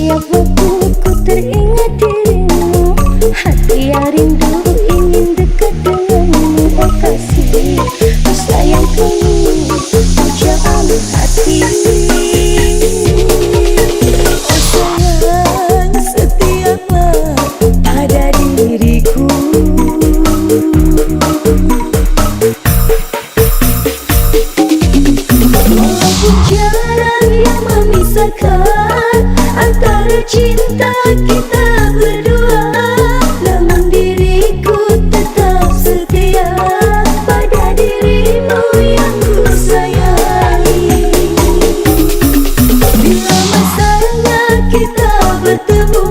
Setiap waktu ku teringat dirimu, hati yang rindu ingin dekat denganmu. Oh kasih, oh sayangku, oh jangan hati. Oh sayang, setialah pada diriku. Walaupun jarak yang memisahkan antara cinta kita berdua, namun diriku tetap setia pada dirimu yang ku sayangi. Bila masanya kita bertemu,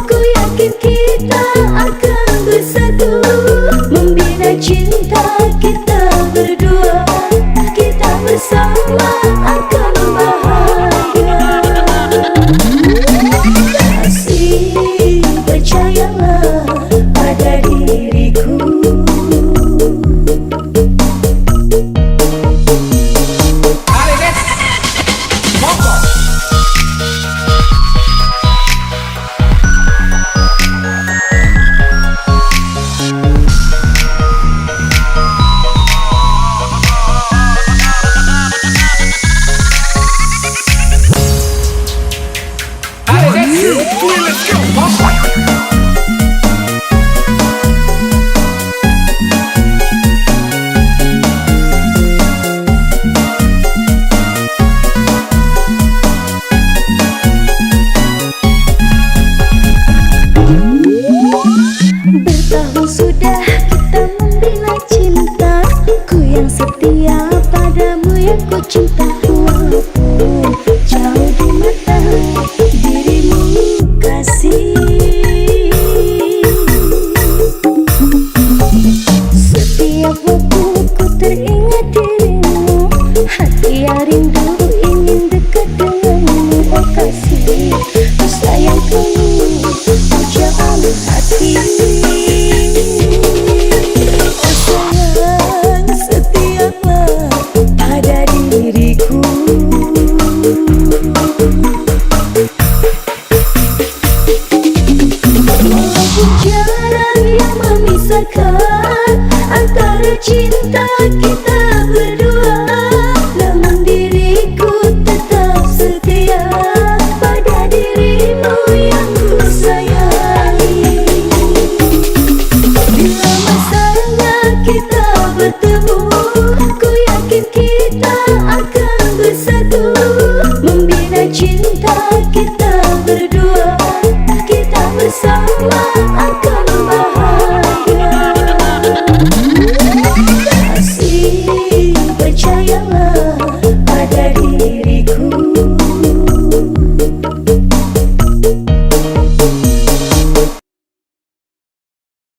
ku yakin kita akan bersatu, membina cinta kita berdua. Kita bersama akan bahagia. Kasih, percayalah pada diriku. Bertahun sudah kita membina cinta, ku yang setia padamu yang ku cinta. Walaupun jauh di mata dirimu kasih, setiap waktu ku teringat dirimu, hati yang rindu ingin dekat denganmu. Oh kasih, oh sayangku, oh jangan hati. Oh sayang, setialah pada diriku. Walaupun jarak yang memisahkan antara cinta